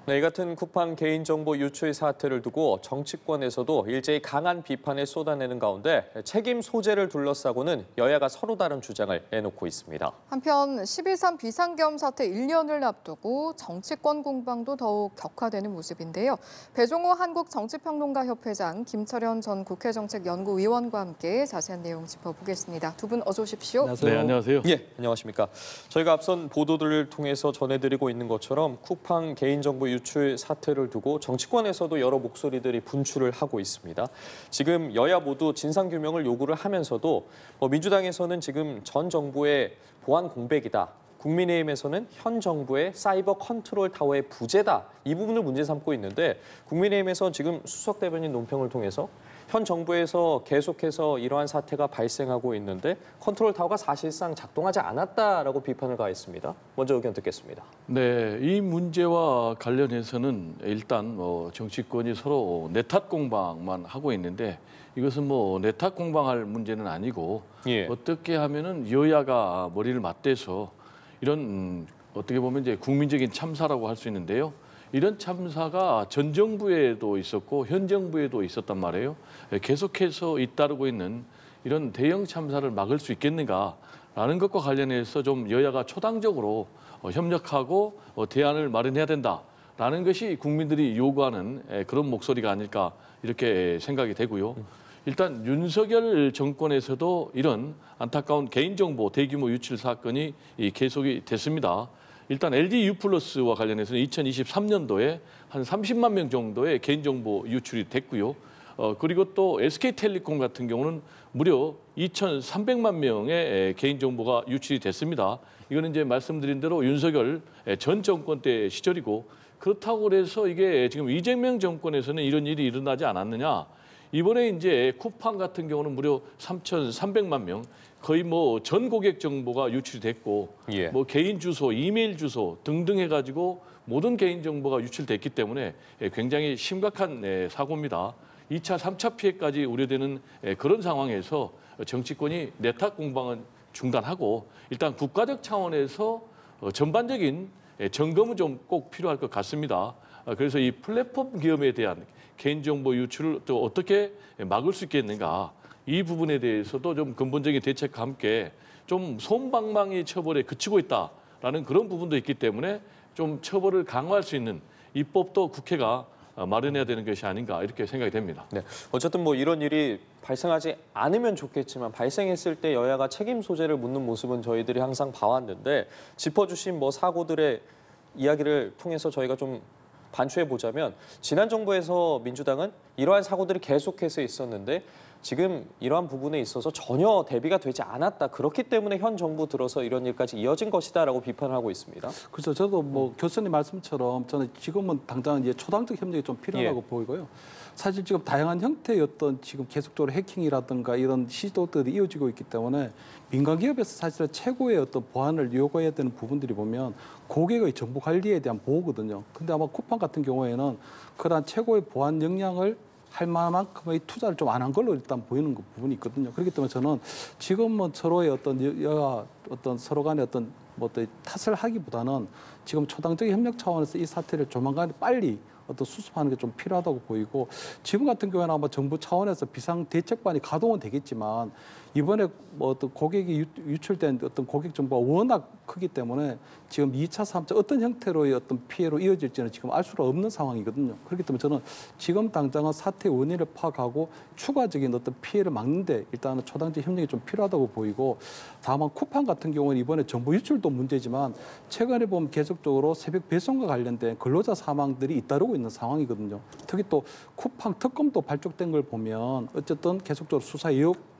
네, 이 같은 쿠팡 개인정보 유출 사태를 두고 정치권에서도 일제히 강한 비판을 쏟아내는 가운데 책임 소재를 둘러싸고는 여야가 서로 다른 주장을 내놓고 있습니다. 한편 12.3 비상계엄 사태 1년을 앞두고 정치권 공방도 더욱 격화되는 모습인데요. 배종호 한국정치평론가협회장, 김철현 전 국회정책연구위원과 함께 자세한 내용 짚어보겠습니다. 두 분 어서 오십시오. 안녕하세요. 네, 안녕하세요. 예, 안녕하십니까. 저희가 앞선 보도들을 통해서 전해드리고 있는 것처럼 쿠팡 개인정보 유출 사태를 두고 정치권에서도 여러 목소리들이 분출을 하고 있습니다. 지금 여야 모두 진상규명을 요구를 하면서도 민주당에서는 지금 전 정부의 보안 공백이다. 국민의힘에서는 현 정부의 사이버 컨트롤 타워의 부재다. 이 부분을 문제 삼고 있는데 국민의힘에서 지금 수석 대변인 논평을 통해서 현 정부에서 계속해서 이러한 사태가 발생하고 있는데 컨트롤 타워가 사실상 작동하지 않았다라고 비판을 가했습니다. 먼저 의견 듣겠습니다. 네, 이 문제와 관련해서는 일단 정치권이 서로 내탓 공방만 하고 있는데 이것은 내탓 공방할 문제는 아니고 어떻게 하면은 여야가 머리를 맞대서 이런 어떻게 보면 이제 국민적인 참사라고 할 수 있는데요. 이런 참사가 전 정부에도 있었고 현 정부에도 있었단 말이에요. 계속해서 잇따르고 있는 이런 대형 참사를 막을 수 있겠는가라는 것과 관련해서 좀 여야가 초당적으로 협력하고 대안을 마련해야 된다라는 것이 국민들이 요구하는 그런 목소리가 아닐까 이렇게 생각이 되고요. 일단 윤석열 정권에서도 이런 안타까운 개인정보 대규모 유출 사건이 계속이 됐습니다. 일단 LG U+와 관련해서는 2023년도에 한 30만 명 정도의 개인정보 유출이 됐고요. 그리고 또 SK텔레콤 같은 경우는 무려 2,300만 명의 개인정보가 유출이 됐습니다. 이거는 이제 말씀드린 대로 윤석열 전 정권 때 시절이고 그렇다고 그래서 이게 지금 이재명 정권에서는 이런 일이 일어나지 않았느냐. 이번에 이제 쿠팡 같은 경우는 무려 3,300만 명, 거의 전 고객 정보가 유출이 됐고, 개인 주소, 이메일 주소 등등 해가지고 모든 개인 정보가 유출됐기 때문에 굉장히 심각한 사고입니다. 2차, 3차 피해까지 우려되는 그런 상황에서 정치권이 내탁 공방은 중단하고 일단 국가적 차원에서 전반적인 점검은 좀 꼭 필요할 것 같습니다. 그래서 이 플랫폼 기업에 대한 개인정보 유출을 또 어떻게 막을 수 있겠는가 이 부분에 대해서도 좀 근본적인 대책과 함께 좀 솜방망이 처벌에 그치고 있다라는 그런 부분도 있기 때문에 좀 처벌을 강화할 수 있는 입법도 국회가 마련해야 되는 것이 아닌가 이렇게 생각이 됩니다. 네, 어쨌든 이런 일이 발생하지 않으면 좋겠지만 발생했을 때 여야가 책임 소재를 묻는 모습은 저희들이 항상 봐왔는데 짚어주신 사고들의 이야기를 통해서 저희가 좀 반추해 보자면 지난 정부에서 민주당은 이러한 사고들이 계속해서 있었는데 지금 이러한 부분에 있어서 전혀 대비가 되지 않았다. 그렇기 때문에 현 정부 들어서 이런 일까지 이어진 것이다라고 비판을 하고 있습니다. 그렇죠. 저도 교수님 말씀처럼 저는 지금은 당장 이제 초당적 협력이 좀 필요하다고 보이고요. 사실 지금 다양한 형태의 지금 계속적으로 해킹이라든가 이런 시도들이 이어지고 있기 때문에 민간 기업에서 사실은 최고의 보안을 요구해야 되는 부분들이 보면 고객의 정보 관리에 대한 보호거든요. 근데 아마 쿠팡 같은 경우에는 그러한 최고의 보안 역량을 할 만큼의 투자를 좀 안 한 걸로 일단 보이는 부분이 있거든요. 그렇기 때문에 저는 지금은 서로의 서로 간의 탓을 하기보다는 지금 초당적인 협력 차원에서 이 사태를 조만간 빨리 수습하는 게 좀 필요하다고 보이고 지금 같은 경우에는 아마 정부 차원에서 비상대책반이 가동은 되겠지만 이번에 고객이 유출된 고객 정보가 워낙 크기 때문에 지금 2차, 3차 어떤 형태로의 피해로 이어질지는 지금 알 수가 없는 상황이거든요. 그렇기 때문에 저는 지금 당장은 사태의 원인을 파악하고 추가적인 피해를 막는데 일단은 초당적 협력이 좀 필요하다고 보이고 다만 쿠팡 같은 경우는 이번에 정보 유출도 문제지만 최근에 보면 계속적으로 새벽 배송과 관련된 근로자 사망들이 잇따르고 있는 상황이거든요. 특히 또 쿠팡 특검도 발족된 걸 보면 어쨌든 계속적으로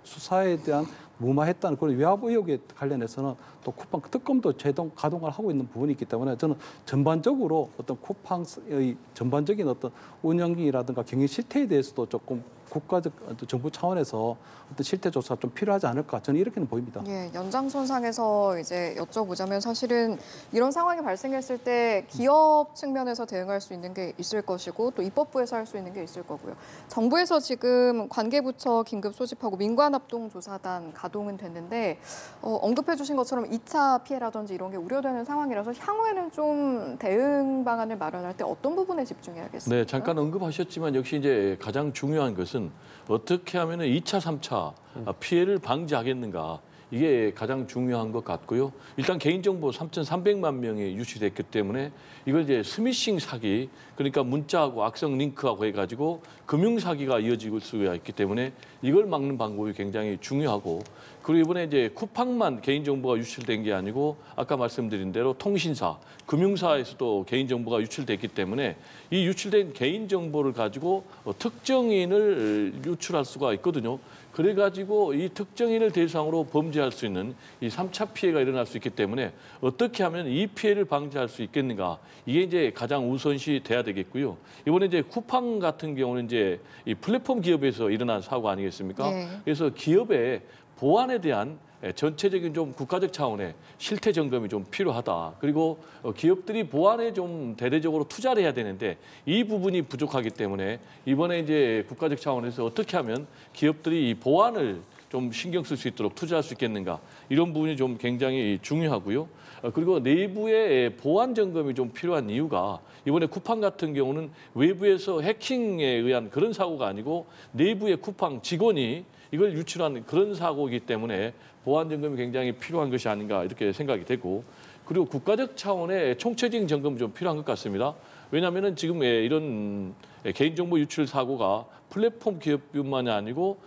수사에 대한 무마했다는 그런 위압 의혹에 관련해서는 또 쿠팡 특검도 가동을 하고 있는 부분이 있기 때문에 저는 전반적으로 쿠팡의 전반적인 운영이라든가 경영 실태에 대해서도 조금 국가적 정부 차원에서 어떤 실태 조사가 좀 필요하지 않을까 저는 이렇게는 보입니다. 예, 연장선상에서 이제 여쭤보자면 사실은 이런 상황이 발생했을 때 기업 측면에서 대응할 수 있는 게 있을 것이고 또 입법부에서 할 수 있는 게 있을 거고요. 정부에서 지금 관계부처 긴급 소집하고 민관합동조사단 가동은 됐는데 언급해 주신 것처럼 2차 피해라든지 이런 게 우려되는 상황이라서 향후에는 좀 대응 방안을 마련할 때 어떤 부분에 집중해야겠습니까? 네, 잠깐 언급하셨지만 역시 이제 가장 중요한 것은 어떻게 하면 2차, 3차 피해를 방지하겠는가. 이게 가장 중요한 것 같고요. 일단 개인정보 3,300만 명이 유출됐기 때문에 이걸 이제 스미싱 사기, 그러니까 문자하고 악성 링크하고 해가지고 금융 사기가 이어질 수가 있기 때문에 이걸 막는 방법이 굉장히 중요하고, 그리고 이번에 이제 쿠팡만 개인정보가 유출된 게 아니고 아까 말씀드린 대로 통신사, 금융사에서도 개인정보가 유출됐기 때문에 이 유출된 개인정보를 가지고 특정인을 유출할 수가 있거든요. 그래가지고 이 특정인을 대상으로 범죄할 수 있는 이 3차 피해가 일어날 수 있기 때문에 어떻게 하면 이 피해를 방지할 수 있겠는가, 이게 이제 가장 우선시 돼야 되겠고요. 이번에 이제 쿠팡 같은 경우는 이제 이 플랫폼 기업에서 일어난 사고 아니겠습니까? 네. 그래서 기업의 보안에 대한 전체적인 좀 국가적 차원의 실태 점검이 좀 필요하다. 그리고 기업들이 보안에 좀 대대적으로 투자를 해야 되는데 이 부분이 부족하기 때문에 이번에 이제 국가적 차원에서 어떻게 하면 기업들이 이 보안을 좀 신경 쓸 수 있도록 투자할 수 있겠는가, 이런 부분이 좀 굉장히 중요하고요. 그리고 내부의 보안 점검이 좀 필요한 이유가 이번에 쿠팡 같은 경우는 외부에서 해킹에 의한 그런 사고가 아니고 내부의 쿠팡 직원이 이걸 유출한 그런 사고이기 때문에 보안 점검이 굉장히 필요한 것이 아닌가 이렇게 생각이 되고, 그리고 국가적 차원의 총체적인 점검이 좀 필요한 것 같습니다. 왜냐하면 지금 이런 개인정보 유출 사고가 플랫폼 기업뿐만이 아니고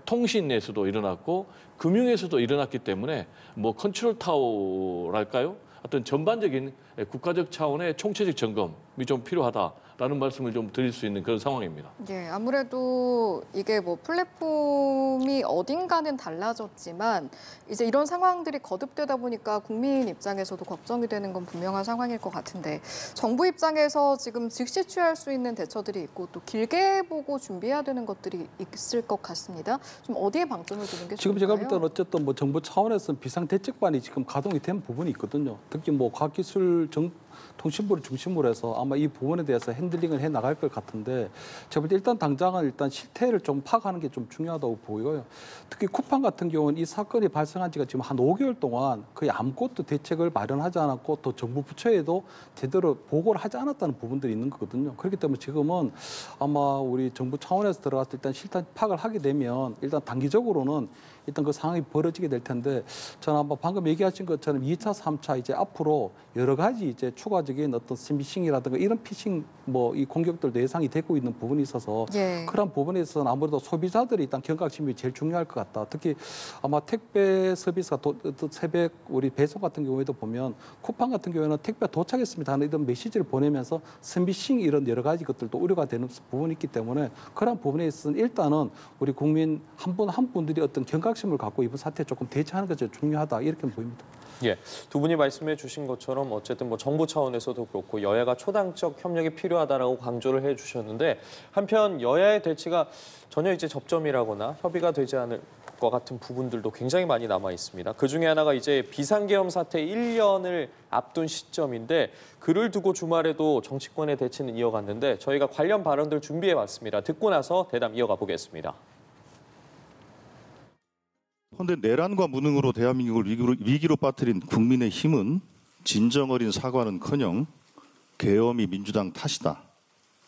통신에서도 일어났고 금융에서도 일어났기 때문에 뭐 컨트롤 타워랄까요? 어떤 전반적인 국가적 차원의 총체적 점검이 좀 필요하다라는 말씀을 좀 드릴 수 있는 그런 상황입니다. 예, 아무래도 이게 뭐 플랫폼이 어딘가는 달라졌지만 이제 이런 상황들이 거듭되다 보니까 국민 입장에서도 걱정이 되는 건 분명한 상황일 것 같은데, 정부 입장에서 지금 즉시 취할 수 있는 대처들이 있고 또 길게 보고 준비해야 되는 것들이 있을 것 같습니다. 좀 어디에 방점을 두는 게 지금 좋을까요? 제가 볼 때는 어쨌든 뭐 정부 차원에서 비상대책반이 지금 가동이 된 부분이 있거든요. 특히 뭐 과학기술 통신부를 중심으로 해서 아마 이 부분에 대해서 핸들링을 해 나갈 것 같은데, 제가 볼 때 일단 당장은 일단 실태를 좀 파악하는 게 좀 중요하다고 보이고요. 특히 쿠팡 같은 경우는 이 사건이 발생한 지가 지금 한 5개월 동안 거의 아무것도 대책을 마련하지 않았고 또 정부 부처에도 제대로 보고를 하지 않았다는 부분들이 있는 거거든요. 그렇기 때문에 지금은 아마 우리 정부 차원에서 들어갔을 때 일단 실태 파악을 하게 되면 일단 단기적으로는 일단 그 상황이 벌어지게 될 텐데, 저는 아마 방금 얘기하신 것처럼 2차, 3차 이제 앞으로 여러 가지 이제 추가적인 어떤 스미싱이라든가 이런 피싱 뭐 이 공격들도 예상이 되고 있는 부분이 있어서 예. 그런 부분에 있어서는 아무래도 소비자들이 일단 경각심이 제일 중요할 것 같다. 특히 아마 택배 서비스가 새벽 우리 배송 같은 경우에도 보면 쿠팡 같은 경우에는 택배 도착했습니다 하는 이런 메시지를 보내면서 스미싱 이런 여러 가지 것들도 우려가 되는 부분이 있기 때문에 그런 부분에 있어서는 일단은 우리 국민 한 분 한 분들이 어떤 경각심을 갖고 이번 사태에 조금 대처하는 것이 중요하다 이렇게 보입니다. 예, 두 분이 말씀해 주신 것처럼 어쨌든 뭐 정부 차원에서도 그렇고 여야가 초당적 협력이 필요하다라고 강조를 해 주셨는데, 한편 여야의 대치가 전혀 이제 접점이라거나 협의가 되지 않을 것 같은 부분들도 굉장히 많이 남아 있습니다. 그 중에 하나가 이제 비상계엄 사태 1년을 앞둔 시점인데, 그를 두고 주말에도 정치권의 대치는 이어갔는데 저희가 관련 발언들 준비해 왔습니다. 듣고 나서 대담 이어가 보겠습니다. 그런데 내란과 무능으로 대한민국을 위기로 빠뜨린 국민의힘은 진정 어린 사과는커녕 계엄이 민주당 탓이다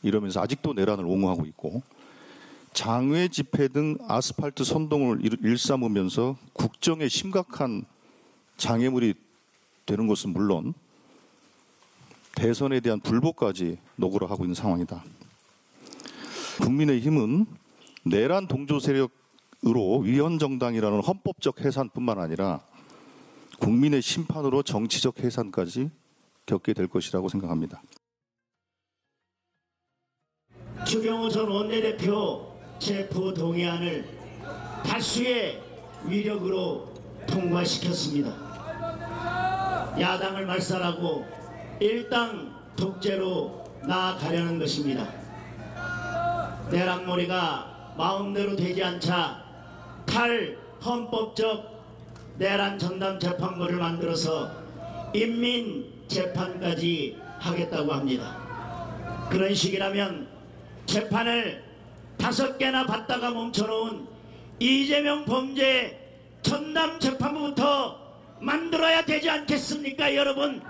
이러면서 아직도 내란을 옹호하고 있고, 장외 집회 등 아스팔트 선동을 일삼으면서 국정에 심각한 장애물이 되는 것은 물론 대선에 대한 불복까지 노고를 하고 있는 상황이다. 국민의힘은 내란 동조 세력으로 위헌정당이라는 헌법적 해산뿐만 아니라 국민의 심판으로 정치적 해산까지 겪게 될 것이라고 생각합니다. 추경호 전 원내대표 체포 동의안을 다수의 위력으로 통과시켰습니다. 야당을 말살하고 일당 독재로 나아가려는 것입니다. 내란몰이가 마음대로 되지 않자 탈헌법적 내란 전담 재판부를 만들어서 인민 재판까지 하겠다고 합니다. 그런 식이라면 재판을 5개나 받다가 멈춰놓은 이재명 범죄 전담 재판부부터 만들어야 되지 않겠습니까, 여러분?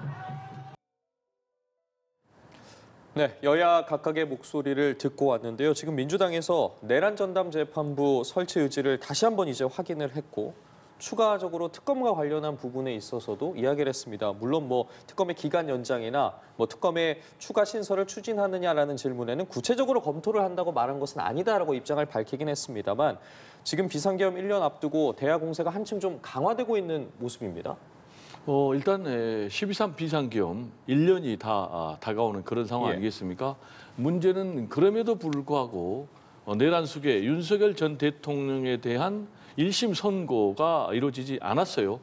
네, 여야 각각의 목소리를 듣고 왔는데요. 지금 민주당에서 내란 전담 재판부 설치 의지를 다시 한번 이제 확인을 했고 추가적으로 특검과 관련한 부분에 있어서도 이야기를 했습니다. 물론 뭐 특검의 기간 연장이나 뭐 특검의 추가 신설을 추진하느냐라는 질문에는 구체적으로 검토를 한다고 말한 것은 아니다라고 입장을 밝히긴 했습니다만 지금 비상계엄 1년 앞두고 대화 공세가 한층 좀 강화되고 있는 모습입니다. 일단 12.3 비상계엄 1년이 다 다가오는 그런 상황 아니겠습니까? 문제는 그럼에도 불구하고 내란 속에 윤석열 전 대통령에 대한 1심 선고가 이루어지지 않았어요.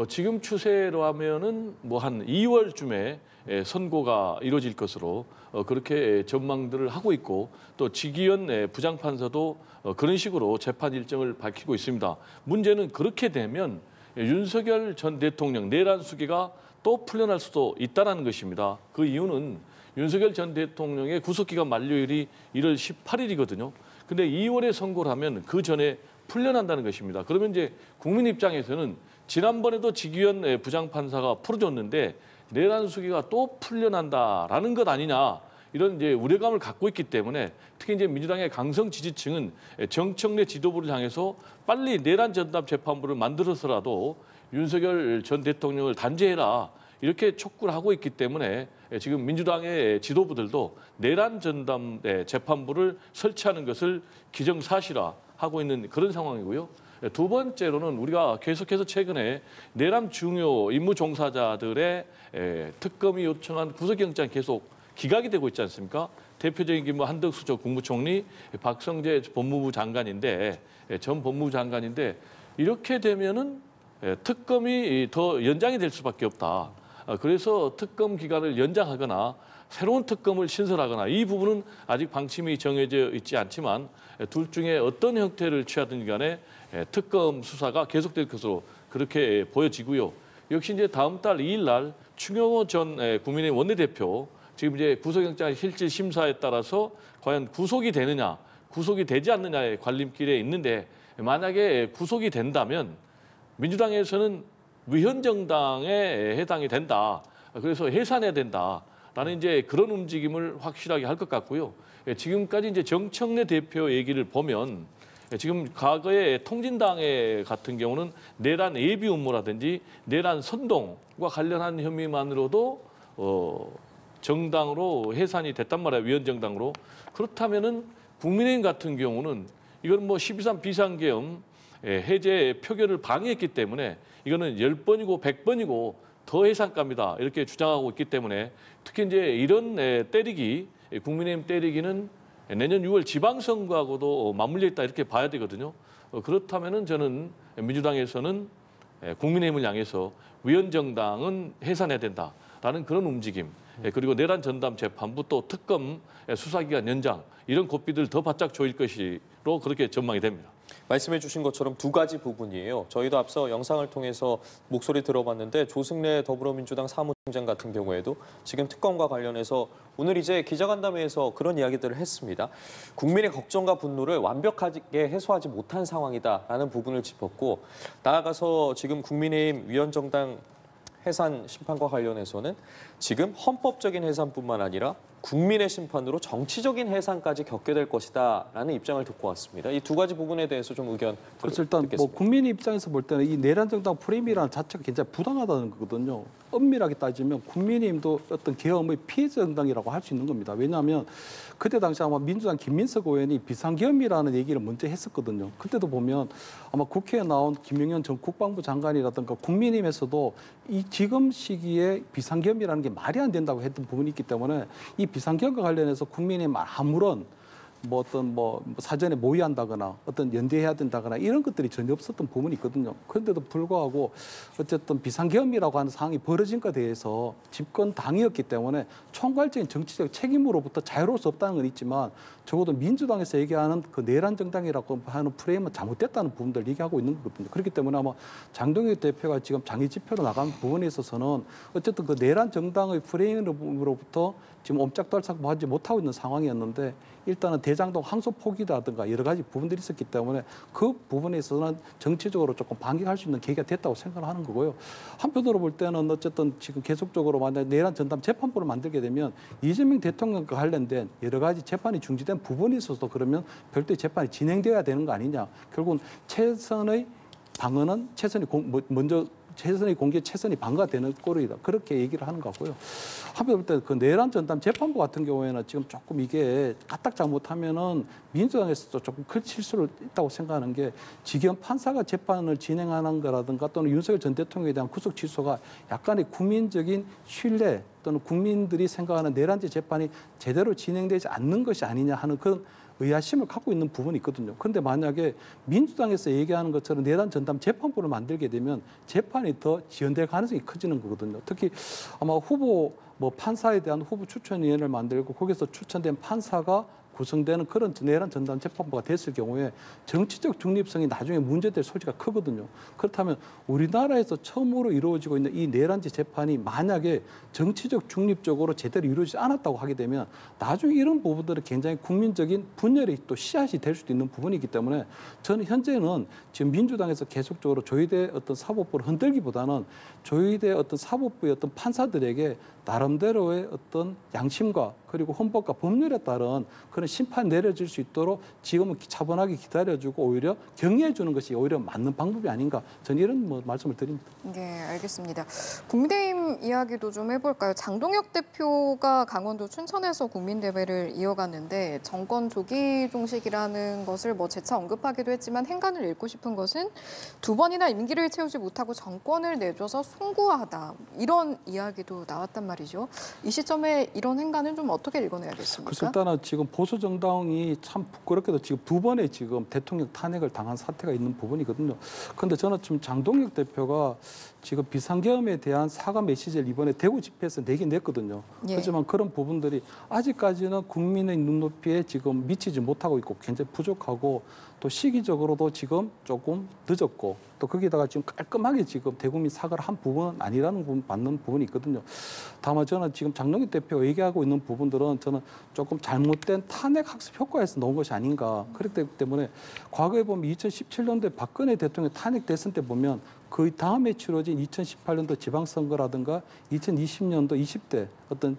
지금 추세로 하면은 뭐 한 2월쯤에 선고가 이루어질 것으로 그렇게 전망들을 하고 있고 또 지기현 부장판사도 그런 식으로 재판 일정을 밝히고 있습니다. 문제는 그렇게 되면 윤석열 전 대통령 내란 수계가 또 풀려날 수도 있다는 것입니다. 그 이유는 윤석열 전 대통령의 구속기간 만료일이 1월 18일이거든요. 근데 2월에 선고를 하면 그 전에 풀려난다는 것입니다. 그러면 이제 국민 입장에서는 지난번에도 지기현 부장판사가 풀어줬는데 내란 수계가 또 풀려난다라는 것 아니냐 이런 이제 우려감을 갖고 있기 때문에 특히 이제 민주당의 강성 지지층은 정청래 지도부를 향해서 빨리 내란 전담 재판부를 만들어서라도 윤석열 전 대통령을 단죄해라 이렇게 촉구를 하고 있기 때문에 지금 민주당의 지도부들도 내란 전담 재판부를 설치하는 것을 기정사실화하고 있는 그런 상황이고요. 두 번째로는 우리가 계속해서 최근에 내란 중요 임무 종사자들의 특검이 요청한 구속영장 계속 기각이 되고 있지 않습니까? 대표적인 게 뭐 한덕수 전 국무총리, 박성재 법무부 장관인데 전 법무부 장관인데 이렇게 되면은 특검이 더 연장이 될 수밖에 없다. 그래서 특검 기간을 연장하거나 새로운 특검을 신설하거나 이 부분은 아직 방침이 정해져 있지 않지만 둘 중에 어떤 형태를 취하든 간에 특검 수사가 계속될 것으로 그렇게 보여지고요. 역시 이제 다음 달 2일 날 추경호 전 국민의힘 원내대표 지금 이제 구속영장 실질 심사에 따라서 과연 구속이 되느냐, 구속이 되지 않느냐의 관림길에 있는데 만약에 구속이 된다면 민주당에서는 위헌정당에 해당이 된다. 그래서 해산해야 된다라는 이제 그런 움직임을 확실하게 할 것 같고요. 지금까지 이제 정청래 대표 얘기를 보면 지금 과거에 통진당에 같은 경우는 내란 예비 음모라든지 내란 선동과 관련한 혐의만으로도 정당으로 해산이 됐단 말이에요. 위헌정당으로. 그렇다면은 국민의힘 같은 경우는 이건 뭐 12.3 비상계엄 해제 표결을 방해했기 때문에 이거는 10번이고 100번이고 더 해산갑니다. 이렇게 주장하고 있기 때문에 특히 이제 이런 때리기, 국민의힘 때리기는 내년 6월 지방선거하고도 맞물려 있다 이렇게 봐야 되거든요. 그렇다면은 저는 민주당에서는 국민의힘을 향해서 위헌정당은 해산해야 된다라는 그런 움직임. 그리고 내란 전담 재판부 또 특검 수사기간 연장 이런 고삐들 더 바짝 조일 것으로 그렇게 전망이 됩니다. 말씀해 주신 것처럼 두 가지 부분이에요. 저희도 앞서 영상을 통해서 목소리 들어봤는데 조승래 더불어민주당 사무총장 같은 경우에도 지금 특검과 관련해서 오늘 이제 기자간담회에서 그런 이야기들을 했습니다. 국민의 걱정과 분노를 완벽하게 해소하지 못한 상황이다라는 부분을 짚었고 나아가서 지금 국민의힘 위헌정당 해산 심판과 관련해서는 지금 헌법적인 해산뿐만 아니라 국민의 심판으로 정치적인 해산까지 겪게 될 것이다라는 입장을 듣고 왔습니다. 이 두 가지 부분에 대해서 좀 의견 그래서 일단 듣겠습니다. 뭐 국민 입장에서 볼 때는 이 내란 정당 프레임이라는 자체가 굉장히 부당하다는 거거든요. 엄밀하게 따지면 국민의힘도 어떤 계엄의 피해자 정당이라고 할 수 있는 겁니다. 왜냐하면 그때 당시 아마 민주당 김민석 의원이 비상계엄이라는 얘기를 먼저 했었거든요. 그때도 보면 아마 국회에 나온 김용현 전 국방부 장관이라든가 국민의힘에서도 이 지금 시기에 비상계엄이라는 게 말이 안 된다고 했던 부분이 있기 때문에 이 비상계엄과 관련해서 국민의힘 아무런 뭐 어떤 뭐 사전에 모의한다거나 어떤 연대해야 된다거나 이런 것들이 전혀 없었던 부분이 있거든요. 그런데도 불구하고 어쨌든 비상계엄이라고 하는 상황이 벌어진 것에 대해서 집권 당이었기 때문에 총괄적인 정치적 책임으로부터 자유로울 수 없다는 건 있지만 적어도 민주당에서 얘기하는 그 내란 정당이라고 하는 프레임은 잘못됐다는 부분들을 얘기하고 있는 거거든요. 그렇기 때문에 아마 장동혁 대표가 지금 장애 집회로 나간 부분에 있어서는 어쨌든 그 내란 정당의 프레임으로부터 지금 옴짝달싹하지 못하고 있는 상황이었는데 일단은 대장동 항소 포기라든가 여러 가지 부분들이 있었기 때문에 그 부분에 있어서는 정치적으로 조금 반격할 수 있는 계기가 됐다고 생각을 하는 거고요. 한편으로 볼 때는 어쨌든 지금 계속적으로 만약 내란 전담 재판부를 만들게 되면 이재명 대통령과 관련된 여러 가지 재판이 중지된 부분이 있어서도 그러면 별도의 재판이 진행되어야 되는 거 아니냐. 결국은 최선의 방어는 최선의 공개, 최선의 방어가 되는 꼴이다. 그렇게 얘기를 하는 것 같고요. 한편 볼 때 그 내란 전담 재판부 같은 경우에는 지금 조금 이게 까딱 잘못하면은 민주당에서도 조금 큰 실수를 있다고 생각하는 게 지금 판사가 재판을 진행하는 거라든가 또는 윤석열 전 대통령에 대한 구속 취소가 약간의 국민적인 신뢰 또는 국민들이 생각하는 내란죄 재판이 제대로 진행되지 않는 것이 아니냐 하는 그런 의아심을 갖고 있는 부분이 있거든요. 그런데 만약에 민주당에서 얘기하는 것처럼 내란 전담 재판부를 만들게 되면 재판이 더 지연될 가능성이 커지는 거거든요. 특히 아마 후보 판사에 대한 후보 추천위원회를 만들고 거기서 추천된 판사가 구성되는 그런 내란 전담 재판부가 됐을 경우에 정치적 중립성이 나중에 문제될 소지가 크거든요. 그렇다면 우리나라에서 처음으로 이루어지고 있는 이 내란죄 재판이 만약에 정치적 중립적으로 제대로 이루어지지 않았다고 하게 되면 나중에 이런 부분들은 굉장히 국민적인 분열이 또 씨앗이 될 수도 있는 부분이기 때문에 저는 현재는 지금 민주당에서 계속적으로 조희대 어떤 사법부를 흔들기보다는 조희대 어떤 사법부의 어떤 판사들에게 나름대로의 어떤 양심과 그리고 헌법과 법률에 따른 그런 심판 내려질 수 있도록 지금은 차분하게 기다려주고 오히려 격려해 주는 것이 오히려 맞는 방법이 아닌가 저는 이런 말씀을 드립니다. 네, 알겠습니다. 국민의힘 이야기도 좀 해볼까요? 장동혁 대표가 강원도 춘천에서 국민대회를 이어갔는데 정권 조기 종식이라는 것을 재차 언급하기도 했지만 행간을 읽고 싶은 것은 두 번이나 임기를 채우지 못하고 정권을 내줘서 송구하다 이런 이야기도 나왔단 말이죠. 이 시점에 이런 행간은 좀 어떻게 읽어내야겠습니까? 그래서 일단은 지금 보수 정당이 참 부끄럽게도 지금 두 번의 지금 대통령 탄핵을 당한 사태가 있는 부분이거든요. 그런데 저는 지금 장동혁 대표가 지금 비상계엄에 대한 사과 메시지를 이번에 대구 집회에서 내긴 냈거든요. 예. 하지만 그런 부분들이 아직까지는 국민의 눈높이에 지금 미치지 못하고 있고 굉장히 부족하고 또 시기적으로도 지금 조금 늦었고 또 거기다가 지금 깔끔하게 지금 대국민 사과를 한 부분은 아니라는 부분 맞는 부분이 있거든요. 다만 저는 지금 장동혁 대표가 얘기하고 있는 부분들은 저는 조금 잘못된 탄핵 학습 효과에서 나온 것이 아닌가. 그렇기 때문에 과거에 보면 2017년도에 박근혜 대통령 탄핵 대선 때 보면 그 다음에 치러진 2018년도 지방선거라든가 2020년도 20대 어떤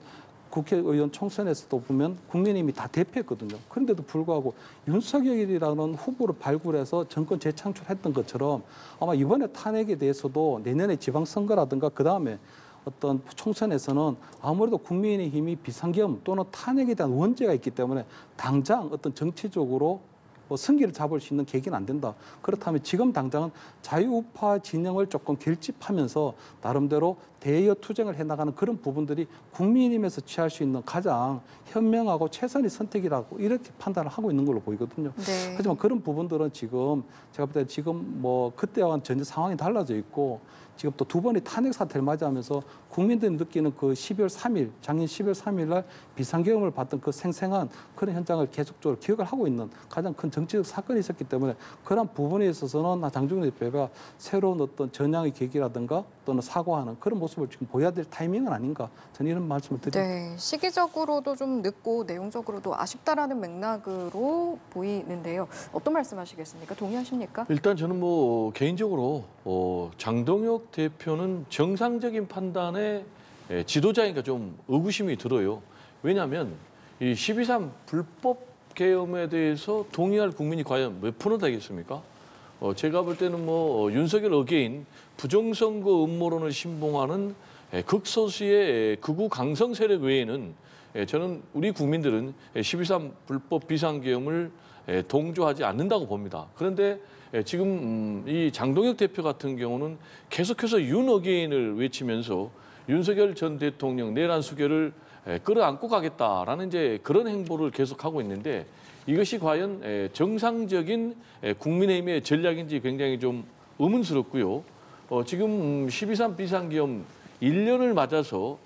국회의원 총선에서도 보면 국민의힘이 다 대패했거든요. 그런데도 불구하고 윤석열이라는 후보를 발굴해서 정권 재창출했던 것처럼 아마 이번에 탄핵에 대해서도 내년에 지방선거라든가 그다음에 어떤 총선에서는 아무래도 국민의힘이 비상계엄 또는 탄핵에 대한 원죄가 있기 때문에 당장 어떤 정치적으로 승기를 잡을 수 있는 계기는 안 된다. 그렇다면 지금 당장은 자유우파 진영을 조금 결집하면서 나름대로 대여 투쟁을 해나가는 그런 부분들이 국민의힘에서 취할 수 있는 가장 현명하고 최선의 선택이라고 이렇게 판단을 하고 있는 걸로 보이거든요. 네. 하지만 그런 부분들은 지금 제가 볼 때 지금 그때와는 전혀 상황이 달라져 있고 지금 또 두 번의 탄핵 사태를 맞이하면서 국민들이 느끼는 그 12월 3일, 작년 12월 3일 날 비상계엄을 받던 그 생생한 그런 현장을 계속적으로 기억을 하고 있는 가장 큰 정치적 사건이 있었기 때문에 그런 부분에 있어서는 장동혁 대표가 새로운 어떤 전향의 계기라든가 또는 사과하는 그런 모습을 지금 보여야 될 타이밍은 아닌가 저는 이런 말씀을 드립니다. 네, 시기적으로도 좀 늦고 내용적으로도 아쉽다라는 맥락으로 보이는데요. 어떤 말씀하시겠습니까? 동의하십니까? 일단 저는 개인적으로 장동혁 대표는 정상적인 판단의 지도자니까 좀 의구심이 들어요. 왜냐하면 이 12.3 불법 계엄에 대해서 동의할 국민이 과연 몇 프로 되겠습니까? 제가 볼 때는 윤석열 어게인 부정선거 음모론을 신봉하는 극소수의 극우 강성 세력 외에는 저는 우리 국민들은 12.3 불법 비상계엄을 동조하지 않는다고 봅니다. 그런데 지금 이 장동혁 대표 같은 경우는 계속해서 윤 어게인을 외치면서 윤석열 전 대통령 내란 수결을 끌어안고 가겠다라는 이제 그런 행보를 계속하고 있는데 이것이 과연 정상적인 국민의힘의 전략인지 굉장히 좀 의문스럽고요. 지금 12.3 비상계엄 1년을 맞아서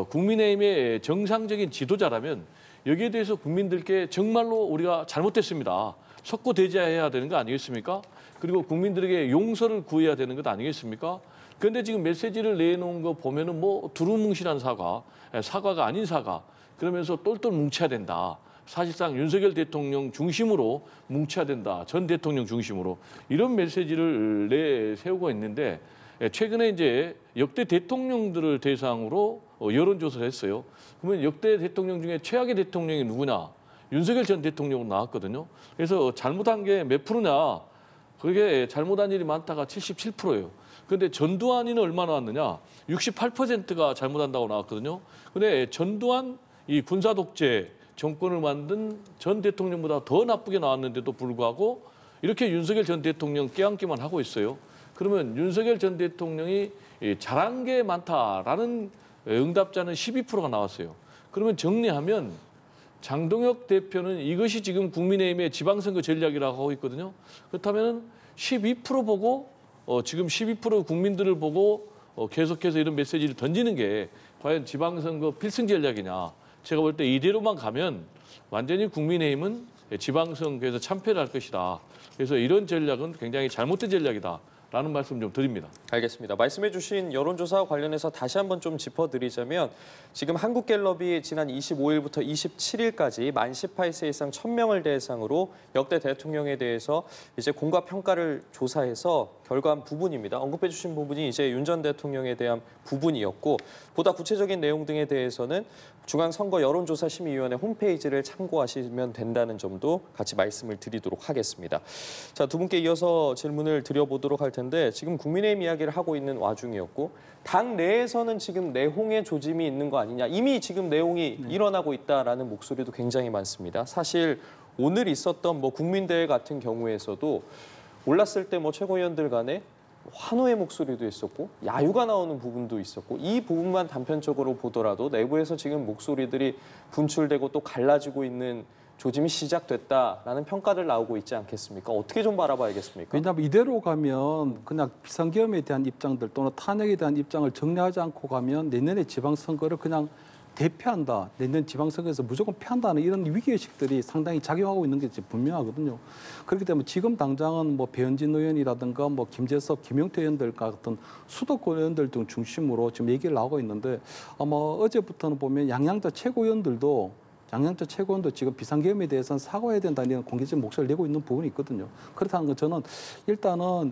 국민의힘의 정상적인 지도자라면 여기에 대해서 국민들께 정말로 우리가 잘못됐습니다. 석고대죄해야 되는 거 아니겠습니까? 그리고 국민들에게 용서를 구해야 되는 것 아니겠습니까? 그런데 지금 메시지를 내놓은 거 보면은 뭐 두루뭉실한 사과가 아닌 사과, 그러면서 똘똘 뭉쳐야 된다. 사실상 윤석열 대통령 중심으로 뭉쳐야 된다. 전 대통령 중심으로 이런 메시지를 내세우고 있는데 최근에 이제 역대 대통령들을 대상으로 여론조사를 했어요. 그러면 역대 대통령 중에 최악의 대통령이 누구냐? 윤석열 전 대통령으로 나왔거든요. 그래서 잘못한 게 몇 프로냐? 그게 잘못한 일이 많다가 77%예요. 그런데 전두환이는 얼마 나왔느냐? 68%가 잘못한다고 나왔거든요. 그런데 전두환 이 군사 독재 정권을 만든 전 대통령보다 더 나쁘게 나왔는데도 불구하고 이렇게 윤석열 전 대통령 껴안기만 하고 있어요. 그러면 윤석열 전 대통령이 잘한 게 많다라는 응답자는 12%가 나왔어요. 그러면 정리하면 장동혁 대표는 이것이 지금 국민의힘의 지방선거 전략이라고 하고 있거든요. 그렇다면 12% 보고 지금 12% 국민들을 보고 계속해서 이런 메시지를 던지는 게 과연 지방선거 필승 전략이냐. 제가 볼 때 이대로만 가면 완전히 국민의힘은 지방선거에서 참패를 할 것이다. 그래서 이런 전략은 굉장히 잘못된 전략이다. 라는 말씀 좀 드립니다. 알겠습니다. 말씀해 주신 여론조사와 관련해서 다시 한번 좀 짚어드리자면 지금 한국갤럽이 지난 25일부터 27일까지 만 18세 이상 1,000명을 대상으로 역대 대통령에 대해서 이제 공과 평가를 조사해서 결과한 부분입니다. 언급해 주신 부분이 이제 윤 전 대통령에 대한 부분이었고 보다 구체적인 내용 등에 대해서는 중앙선거 여론조사심의위원회 홈페이지를 참고하시면 된다는 점도 같이 말씀을 드리도록 하겠습니다. 자, 두 분께 이어서 질문을 드려보도록 할 텐데 지금 국민의힘 이야기를 하고 있는 와중이었고 당 내에서는 지금 내홍의 조짐이 있는 거 아니냐. 이미 지금 내홍이 일어나고 있다라는 목소리도 굉장히 많습니다. 사실 오늘 있었던 뭐 국민대회 같은 경우에서도 올랐을 때 뭐 최고위원들 간에 환호의 목소리도 있었고 야유가 나오는 부분도 있었고 이 부분만 단편적으로 보더라도 내부에서 지금 목소리들이 분출되고 또 갈라지고 있는 조짐이 시작됐다라는 평가들 나오고 있지 않겠습니까? 어떻게 좀 바라봐야겠습니까? 왜냐하면 이대로 가면 그냥 비상계엄에 대한 입장들 또는 탄핵에 대한 입장을 정리하지 않고 가면 내년에 지방선거를 그냥 대패한다. 내년 지방선거에서 무조건 패한다는 이런 위기의식들이 상당히 작용하고 있는 게 분명하거든요. 그렇기 때문에 지금 당장은 뭐 배현진 의원이라든가 뭐 김재섭, 김용태 의원들 같은 수도권 의원들 등 중심으로 지금 얘기를 나오고 있는데 아마 어제부터는 보면 양양자 최고위원도 지금 비상계엄에 대해서는 사과해야 된다는 공개적인 목소리를 내고 있는 부분이 있거든요. 그렇다는 건 저는 일단은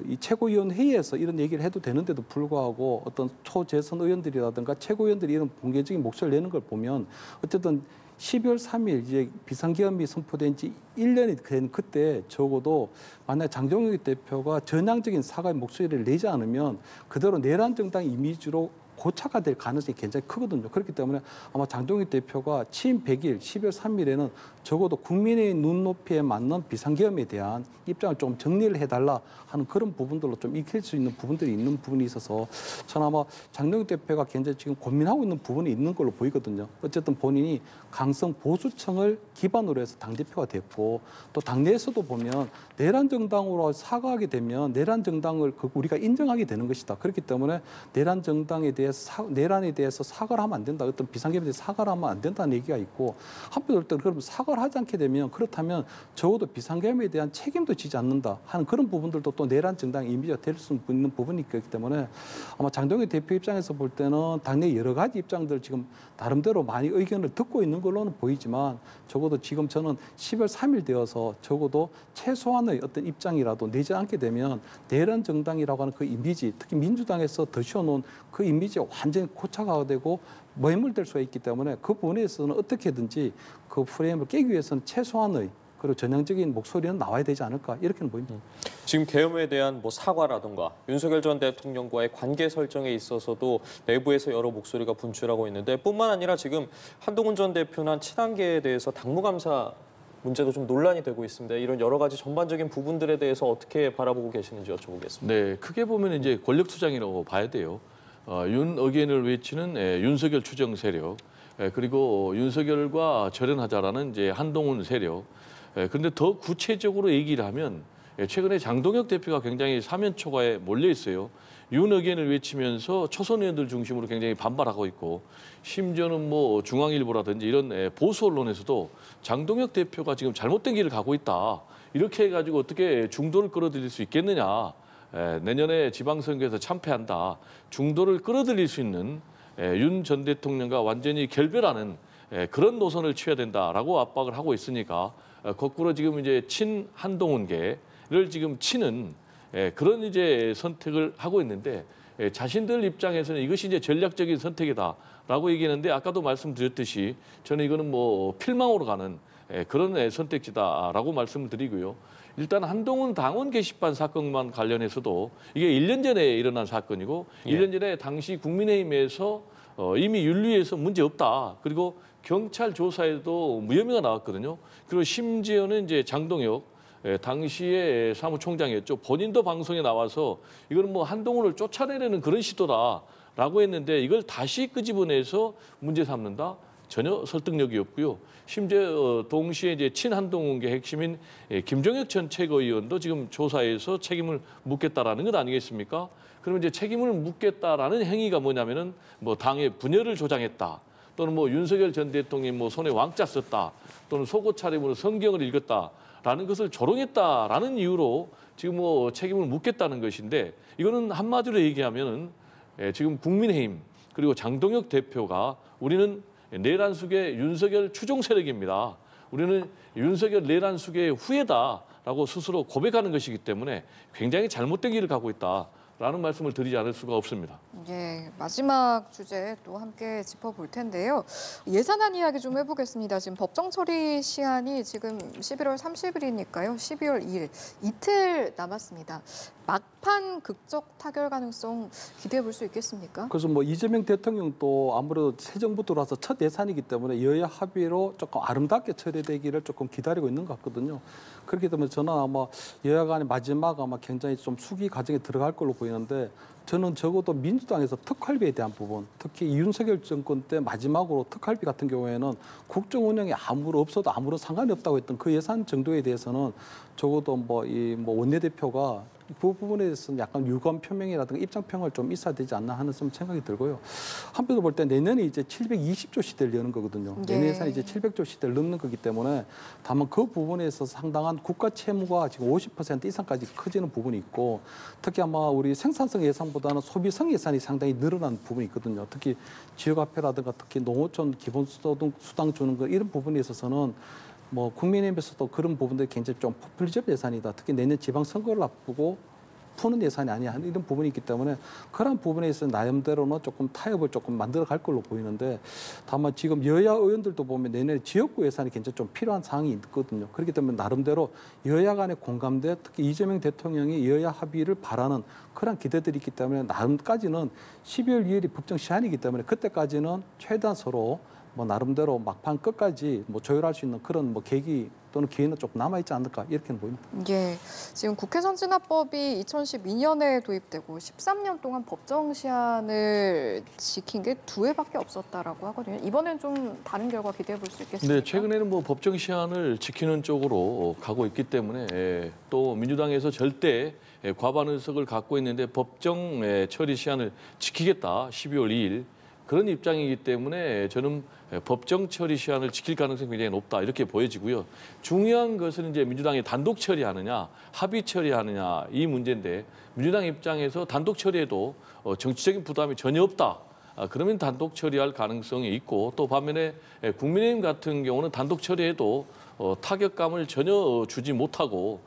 이 최고위원 회의에서 이런 얘기를 해도 되는데도 불구하고 어떤 초재선 의원들이라든가 최고위원들이 이런 공개적인 목소리를 내는 걸 보면 어쨌든 12월 3일 이제 비상계엄이 선포된 지 1년이 된 그때 적어도 만약 장동혁 대표가 전향적인 사과의 목소리를 내지 않으면 그대로 내란 정당 이미지로 고착화될 가능성이 굉장히 크거든요. 그렇기 때문에 아마 장동혁 대표가 취임 100일 12월 3일에는 적어도 국민의 눈높이에 맞는 비상계엄에 대한 입장을 좀 정리를 해달라 하는 그런 부분들로 좀 익힐 수 있는 부분들이 있는 부분이 있어서 저는 아마 장동혁 대표가 굉장히 지금 고민하고 있는 부분이 있는 걸로 보이거든요. 어쨌든 본인이 강성 보수층을 기반으로 해서 당대표가 됐고 또 당내에서도 보면 내란 정당으로 사과하게 되면 내란 정당을 우리가 인정하게 되는 것이다. 그렇기 때문에 내란 정당에 대해서 내란에 대해서 사과를 하면 안 된다. 어떤 비상계엄에 대해서 사과를 하면 안 된다는 얘기가 있고 한편으로 그럼 사과를 하지 않게 되면 그렇다면 적어도 비상계엄에 대한 책임도 지지 않는다 하는 그런 부분들도 또 내란 정당의 이미지가 될 수 있는 부분이 있기 때문에 아마 장동혁 대표 입장에서 볼 때는 당내 여러 가지 입장들 지금 나름대로 많이 의견을 듣고 있는 걸로는 보이지만 적어도 지금 저는 10월 3일 되어서 적어도 최소한의 어떤 입장이라도 내지 않게 되면 내란 정당이라고 하는 그 이미지, 특히 민주당에서 덧씌워놓은 그 이미지가 완전히 고착화가 되고 매몰될 수가 있기 때문에 그 부분에서는 어떻게든지 그 프레임을 깨기 위해서는 최소한의 그리고 전향적인 목소리는 나와야 되지 않을까 이렇게는 보입니다. 지금 계엄에 대한 뭐 사과라든가 윤석열 전 대통령과의 관계 설정에 있어서도 내부에서 여러 목소리가 분출하고 있는데 뿐만 아니라 지금 한동훈 전 대표나 친한계에 대해서 당무감사 문제도 좀 논란이 되고 있습니다. 이런 여러 가지 전반적인 부분들에 대해서 어떻게 바라보고 계시는지 여쭤보겠습니다. 네, 크게 보면 이제 권력 투쟁이라고 봐야 돼요. 윤 어게인을 외치는 윤석열 추정 세력, 그리고 윤석열과 절연하자라는 이제 한동훈 세력. 그런데 더 구체적으로 얘기를 하면 최근에 장동혁 대표가 굉장히 사면초가에 몰려 있어요. 윤 어게인을 외치면서 초선 의원들 중심으로 굉장히 반발하고 있고, 심지어는 뭐 중앙일보라든지 이런 보수 언론에서도 장동혁 대표가 지금 잘못된 길을 가고 있다. 이렇게 해가지고 어떻게 중도를 끌어들일 수 있겠느냐. 내년에 지방선거에서 참패한다. 중도를 끌어들일 수 있는 윤 전 대통령과 완전히 결별하는 그런 노선을 취해야 된다라고 압박을 하고 있으니까 거꾸로 지금 이제 친 한동훈계를 지금 치는 그런 이제 선택을 하고 있는데, 자신들 입장에서는 이것이 이제 전략적인 선택이다라고 얘기하는데, 아까도 말씀드렸듯이 저는 이거는 뭐 필망으로 가는 그런 선택지다라고 말씀을 드리고요. 일단 한동훈 당원 게시판 사건만 관련해서도 이게 1년 전에 일어난 사건이고, 1년 전에 당시 국민의힘에서 이미 윤리에서 문제 없다. 그리고 경찰 조사에도 무혐의가 나왔거든요. 그리고 심지어는 이제 장동혁 당시에 사무총장이었죠. 본인도 방송에 나와서 이거는 뭐 한동훈을 쫓아내려는 그런 시도다라고 했는데, 이걸 다시 끄집어내서 문제 삼는다? 전혀 설득력이 없고요. 심지어 동시에 이제 친한동훈계 핵심인 김종혁 전 최고위원도 지금 조사에서 책임을 묻겠다라는 것 아니겠습니까? 그러면 이제 책임을 묻겠다라는 행위가 뭐냐면은 뭐 당의 분열을 조장했다, 또는 뭐 윤석열 전 대통령이 뭐 손에 왕자 썼다, 또는 속옷 차림으로 성경을 읽었다라는 것을 조롱했다라는 이유로 지금 뭐 책임을 묻겠다는 것인데, 이거는 한마디로 얘기하면은 지금 국민의힘 그리고 장동혁 대표가 우리는 내란숙의 윤석열 추종 세력입니다. 우리는 윤석열 내란숙의 후예다라고 스스로 고백하는 것이기 때문에 굉장히 잘못된 길을 가고 있다라는 말씀을 드리지 않을 수가 없습니다. 예, 마지막 주제 또 함께 짚어볼 텐데요. 예산안 이야기 좀 해보겠습니다. 지금 법정 처리 시한이 지금 11월 30일이니까요. 12월 2일, 이틀 남았습니다. 막판 극적 타결 가능성 기대해 볼 수 있겠습니까? 그래서 뭐 이재명 대통령도 아무래도 새 정부 들어와서 첫 예산이기 때문에 여야 합의로 조금 아름답게 처리되기를 조금 기다리고 있는 것 같거든요. 그렇기 때문에 저는 아마 여야 간의 마지막 아마 굉장히 좀 수기 과정에 들어갈 걸로 보이는데, 저는 적어도 민주당에서 특활비에 대한 부분, 특히 윤석열 정권 때 마지막으로 특활비 같은 경우에는 국정 운영에 없어도 아무런 상관이 없다고 했던 그 예산 정도에 대해서는 적어도 뭐 원내대표가 그 부분에 대해서는 약간 유감 표명이라든가 입장 표명을 좀 있어야 되지 않나 하는 생각이 들고요. 한편으로 볼 때 내년에 이제 720조 시대를 여는 거거든요. 내년 예산이 이제 700조 시대를 넘는 거기 때문에 다만 그 부분에 있어서 상당한 국가 채무가 지금 50% 이상까지 커지는 부분이 있고, 특히 아마 우리 생산성 예산보다는 소비성 예산이 상당히 늘어난 부분이 있거든요. 특히 지역화폐라든가 특히 농어촌 기본소득 수당 주는 거 이런 부분에 있어서는 뭐 국민의힘에서도 그런 부분들이 굉장히 좀 포퓰리즘 예산이다. 특히 내년 지방선거를 앞두고 푸는 예산이 아니야 하는 이런 부분이 있기 때문에 그런 부분에 있어서 나름대로는 조금 타협을 조금 만들어 갈 걸로 보이는데, 다만 지금 여야 의원들도 보면 내년에 지역구 예산이 굉장히 좀 필요한 사항이 있거든요. 그렇기 때문에 나름대로 여야 간의 공감대, 특히 이재명 대통령이 여야 합의를 바라는 그런 기대들이 있기 때문에 나름까지는 12월 2일이 법정 시한이기 때문에 그때까지는 최대한 서로 뭐 나름대로 막판 끝까지 뭐 조율할 수 있는 그런 뭐 계기 또는 기회는 조금 남아 있지 않을까 이렇게는 보입니다. 예, 지금 국회 선진화법이 2012년에 도입되고 13년 동안 법정 시한을 지킨 게 2회밖에 없었다라고 하거든요. 이번엔 좀 다른 결과 기대해 볼 수 있겠습니까? 네, 최근에는 뭐 법정 시한을 지키는 쪽으로 가고 있기 때문에 또 민주당에서 절대 과반 의석을 갖고 있는데 법정 처리 시한을 지키겠다 12월 2일 그런 입장이기 때문에 저는 법정 처리 시한을 지킬 가능성이 굉장히 높다 이렇게 보여지고요. 중요한 것은 이제 민주당이 단독 처리하느냐 합의 처리하느냐 이 문제인데, 민주당 입장에서 단독 처리에도 정치적인 부담이 전혀 없다. 그러면 단독 처리할 가능성이 있고, 또 반면에 국민의힘 같은 경우는 단독 처리에도 타격감을 전혀 주지 못하고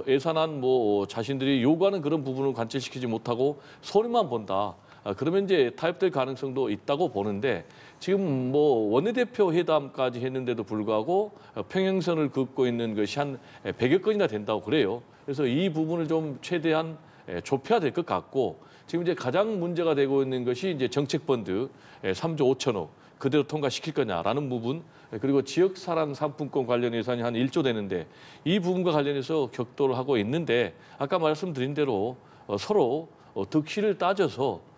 예산안 뭐 자신들이 요구하는 그런 부분을 관철시키지 못하고 손해만 본다. 그러면 이제 타협될 가능성도 있다고 보는데, 지금 뭐 원내대표 회담까지 했는데도 불구하고 평행선을 긋고 있는 것이 한 100여 건이나 된다고 그래요. 그래서 이 부분을 좀 최대한 좁혀야 될 것 같고, 지금 이제 가장 문제가 되고 있는 것이 이제 정책펀드 3조 5천억 그대로 통과시킬 거냐라는 부분, 그리고 지역사랑 상품권 관련 예산이 한 1조 되는데 이 부분과 관련해서 격돌을 하고 있는데, 아까 말씀드린 대로 서로 득실을 따져서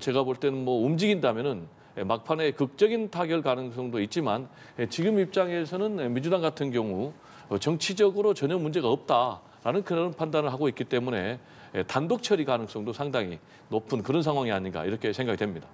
제가 볼 때는 뭐 움직인다면은 막판에 극적인 타결 가능성도 있지만 지금 입장에서는 민주당 같은 경우 정치적으로 전혀 문제가 없다라는 그런 판단을 하고 있기 때문에 단독 처리 가능성도 상당히 높은 그런 상황이 아닌가 이렇게 생각이 됩니다.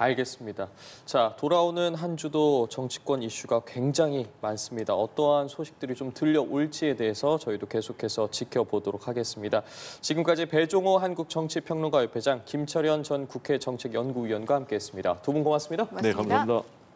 알겠습니다. 자, 돌아오는 한 주도 정치권 이슈가 굉장히 많습니다. 어떠한 소식들이 좀 들려올지에 대해서 저희도 계속해서 지켜보도록 하겠습니다. 지금까지 배종호 한국정치평론가협회장, 김철현 전 국회 정책연구위원과 함께했습니다. 두 분 고맙습니다. 고맙습니다. 네, 감사합니다.